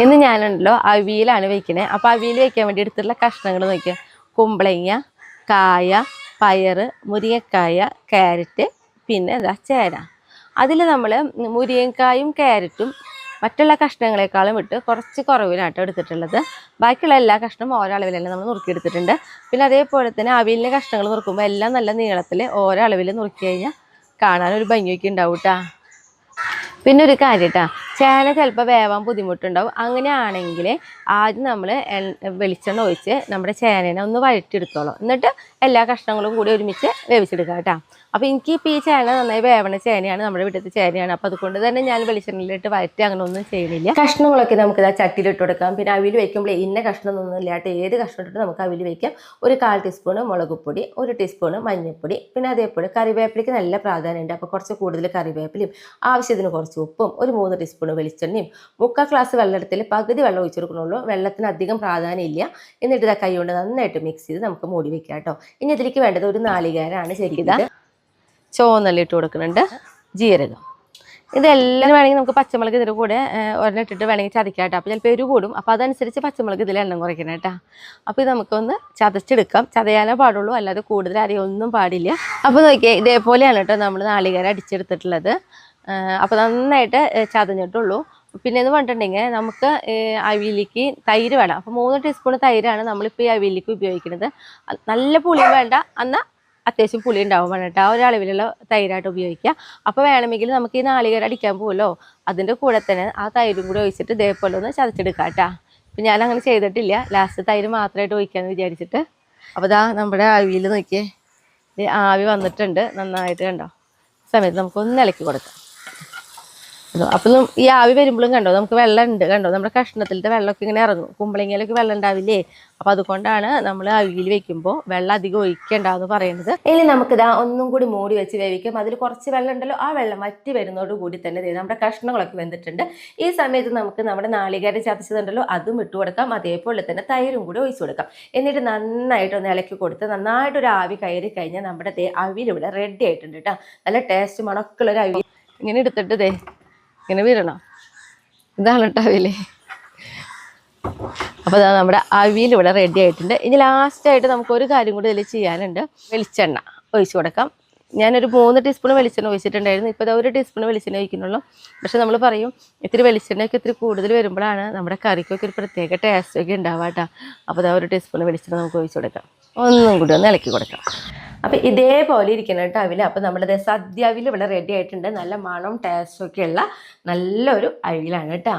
ഇന്ന് ഞാനുണ്ടല്ലോ അവിയലാണ് വെക്കുന്നത്. അപ്പോൾ അവിയൽ വെക്കാൻ വേണ്ടി എടുത്തിട്ടുള്ള കഷ്ണങ്ങൾ നോക്കിയാൽ കുമ്പളങ്ങ, കായ, പയർ, മുരിങ്ങക്കായ, ക്യാരറ്റ്, പിന്നെ എന്താ ചേന. അതിൽ നമ്മൾ മുരിങ്ങക്കായും ക്യാരറ്റും മറ്റുള്ള കഷ്ണങ്ങളെക്കാളും വിട്ട് കുറച്ച് കുറവിനാട്ടോ എടുത്തിട്ടുള്ളത്. ബാക്കിയുള്ള എല്ലാ കഷ്ണവും ഓരോ അളവിൽ തന്നെ നമ്മൾ നുറുക്കിയെടുത്തിട്ടുണ്ട്. പിന്നെ അതേപോലെ തന്നെ അവിയലിൻ്റെ കഷ്ണങ്ങൾ നുറുക്കുമ്പോൾ എല്ലാം നല്ല നീളത്തിൽ ഓരോ അളവിൽ നുറുക്കി കഴിഞ്ഞാൽ കാണാനൊരു ഭംഗിയൊക്കെ ഉണ്ടാവും കേട്ടോ. പിന്നെ ഒരു കാര്യം കേട്ടോ, ചേന ചിലപ്പോൾ വേവാൻ ബുദ്ധിമുട്ടുണ്ടാവും. അങ്ങനെയാണെങ്കിൽ ആദ്യം നമ്മൾ വെളിച്ചെണ്ണ ഒഴിച്ച് നമ്മുടെ ചേനേനെ ഒന്ന് വഴറ്റിയെടുത്തോളാം. എന്നിട്ട് എല്ലാ കഷ്ണങ്ങളും കൂടി ഒരുമിച്ച് വേവിച്ചെടുക്കാം കേട്ടോ. അപ്പോൾ എനിക്കിപ്പോൾ ഈ ചേന നന്നായി വേവണ ചേനയാണ്, നമ്മുടെ വീട്ടിലത്തെ ചേനയാണ്. അപ്പോൾ അതുകൊണ്ട് തന്നെ ഞാൻ വെളിച്ചെണ്ണയിലിട്ട് വഴറ്റി അങ്ങനെ ഒന്നും ചെയ്യുന്നില്ല. കഷ്ണങ്ങളൊക്കെ നമുക്ക് ഇതാ ചട്ടിയിലിട്ട് കൊടുക്കാം. പിന്നെ അവിയൽ വയ്ക്കുമ്പോൾ ഇന്ന കഷ്ണമൊന്നും ഇല്ലാട്ട് ഏത് കഷ്ണം ഇട്ടിട്ട് നമുക്ക് അവിയൽ വയ്ക്കാം. ഒരു 1/4 ടീസ്പൂണ് മുളക് പൊടി, 1 ടീസ്പൂണ് മഞ്ഞൾപ്പൊടി, പിന്നെ അതേപോലെ കറിവേപ്പിലയ്ക്ക് നല്ല പ്രാധാന്യമുണ്ട്. അപ്പോൾ കുറച്ച് കൂടുതൽ കറിവേപ്പിലയും ആവശ്യത്തിന് കുറച്ച് ഉപ്പും 3 ടീസ്പൂൺ വെളിച്ചെണ്ണയും 3/4 ഗ്ലാസ് വെള്ളത്തിൽ പകുതി വെള്ളം ഒഴിച്ചു കൊടുക്കണുള്ളൂ. വെള്ളത്തിന് അധികം പ്രാധാന്യം ഇല്ല. എന്നിട്ട് ഇതാ കൈ കൊണ്ട് നന്നായിട്ട് മിക്സ് ചെയ്ത് നമുക്ക് മൂടി വെക്കാം കേട്ടോ. ഇനി ഇതിലേക്ക് വേണ്ടത് ഒരു നാളികേരമാണ്. ശരിക്കും ചുവന്നല്ലി ഇട്ട് കൊടുക്കുന്നുണ്ട്, ജീരകം. ഇതെല്ലാം വേണമെങ്കിൽ നമുക്ക് പച്ചമുളക് ഇതിൻ്റെ കൂടെ ഒരെണ്ണം ഇട്ടിട്ട് വേണമെങ്കിൽ ചതയ്ക്കാം കേട്ടോ. അപ്പോൾ ചിലപ്പോൾ എരിവ് കൂടും. അപ്പോൾ അതനുസരിച്ച് പച്ചമുളക് ഇതിൽ എണ്ണം കുറയ്ക്കണം കേട്ടോ. അപ്പോൾ ഇത് നമുക്കൊന്ന് ചതച്ചെടുക്കാം. ചതയാനേ പാടുള്ളൂ, അല്ലാതെ കൂടുതൽ അരിയൊന്നും പാടില്ല. അപ്പോൾ നോക്കിയാൽ ഇതേപോലെയാണ് കേട്ടോ നമ്മൾ നാളികേരം അടിച്ചെടുത്തിട്ടുള്ളത്. അപ്പോൾ നന്നായിട്ട് ചതഞ്ഞിട്ടുള്ളൂ. പിന്നെ എന്ന് പറഞ്ഞിട്ടുണ്ടെങ്കിൽ നമുക്ക് അവിയലിക്ക് തൈര് വേണം. അപ്പോൾ 3 ടീസ്പൂൺ തൈരാണ് നമ്മളിപ്പോൾ ഈ അവിയലിക്ക് ഉപയോഗിക്കുന്നത്. നല്ല പുളിയും വേണ്ട, എന്നാൽ അത്യാവശ്യം പുളി ഉണ്ടാവും വേണം കേട്ടോ. ആ ഒരളവിലുള്ള തൈരായിട്ട് ഉപയോഗിക്കുക. അപ്പോൾ വേണമെങ്കിൽ നമുക്ക് ഈ നാളികേരം അടിക്കാൻ പോകുമല്ലോ, അതിൻ്റെ കൂടെ തന്നെ ആ തൈരും കൂടി ഒഴിച്ചിട്ട് ഇതേപോലെ ഒന്ന് ചതച്ചെടുക്കാം കേട്ടോ. അപ്പം ഞാനങ്ങനെ ചെയ്തിട്ടില്ല, ലാസ്റ്റ് തൈര് മാത്രമായിട്ട് ഒഴിക്കാമെന്ന് വിചാരിച്ചിട്ട്. അപ്പോൾ ഇതാ നമ്മുടെ അവിയൽ നോക്കിയേ, ഇത് ആവി വന്നിട്ടുണ്ട് നന്നായിട്ട് കണ്ടോ. സമയത്ത് നമുക്കൊന്ന് ഇളക്കി കൊടുക്കാം. അപ്പം ഈ ആവി വരുമ്പോഴും കണ്ടോ നമുക്ക് വെള്ളം ഉണ്ട് കണ്ടോ, നമ്മുടെ കഷ്ണത്തിലത്തെ വെള്ളമൊക്കെ ഇങ്ങനെ ഇറങ്ങും. കുമ്പളങ്ങയിലൊക്കെ വെള്ളം ഉണ്ടാവില്ലേ, അപ്പം അതുകൊണ്ടാണ് നമ്മൾ അവിയൽ വെക്കുമ്പോൾ വെള്ളം അധികം ഒഴിക്കേണ്ടെന്ന് പറയുന്നത്. ഇനി നമുക്കിതാ ഒന്നും കൂടി മൂടി വെച്ച് വേവിക്കാം. അതിൽ കുറച്ച് വെള്ളം ഉണ്ടല്ലോ, ആ വെള്ളം വറ്റി വരുന്നതോട് കൂടി തന്നെ നമ്മുടെ കഷ്ണങ്ങളൊക്കെ വെന്തിട്ടുണ്ട്. ഈ സമയത്ത് നമുക്ക് നമ്മുടെ നാളികേരം ചതച്ചതുണ്ടല്ലോ അതും ഇട്ട് കൊടുക്കാം. അതേപോലെ തന്നെ തൈരും കൂടി ഒഴിച്ചു കൊടുക്കാം. എന്നിട്ട് നന്നായിട്ടൊന്ന് ഇളക്കി കൊടുത്ത് നന്നായിട്ടൊരു ആവി കയറി കഴിഞ്ഞാൽ നമ്മുടെ അവിയൽ ഇവിടെ റെഡി ആയിട്ടുണ്ട് കേട്ടോ. നല്ല ടേസ്റ്റ് മണക്കുള്ളൊരു അവിയൽ. ഇങ്ങനെ എടുത്തിട്ട് ഇങ്ങനെ വീഴണം. ഇതാണ് കേട്ടോ അവിയൽ. അപ്പോൾ അതാ നമ്മുടെ അവിയൽ ഇവിടെ റെഡി ആയിട്ടുണ്ട്. ഇനി ലാസ്റ്റായിട്ട് നമുക്കൊരു കാര്യം കൂടി ഇതിൽ ചെയ്യാനുണ്ട്. വെളിച്ചെണ്ണ ഒഴിച്ച് കൊടുക്കാം. ഞാനൊരു 3 ടീസ്പൂൺ വെളിച്ചെണ്ണ ഒഴിച്ചിട്ടുണ്ടായിരുന്നു. ഇപ്പോൾ 1 ടീസ്പൂൺ വെളിച്ചെണ്ണ ഒഴിക്കുന്നുള്ളൂ. പക്ഷെ നമ്മൾ പറയും ഇത്തിരി വെളിച്ചെണ്ണയൊക്കെ ഇത്തിരി കൂടുതൽ വരുമ്പോഴാണ് നമ്മുടെ കറിക്കൊക്കെ ഒരു പ്രത്യേക ടേസ്റ്റൊക്കെ ഉണ്ടാവുക കേട്ടോ. അപ്പോൾ 1 ടീസ്പൂൺ വെളിച്ചെണ്ണ നമുക്ക് ഒഴിച്ച് കൊടുക്കാം. ഒന്നും കൂടി ഒന്ന് ഇളക്കി കൊടുക്കാം. അപ്പോൾ ഇതേപോലെ ഇരിക്കണം കേട്ടോ അവിയൽ. അപ്പോൾ നമ്മുടെ സദ്യ അവിയൽ ഇവിടെ റെഡി ആയിട്ടുണ്ട്. നല്ല മണവും ടേസ്റ്റൊക്കെ ഉള്ള നല്ലൊരു അവിയലാണ് കേട്ടോ.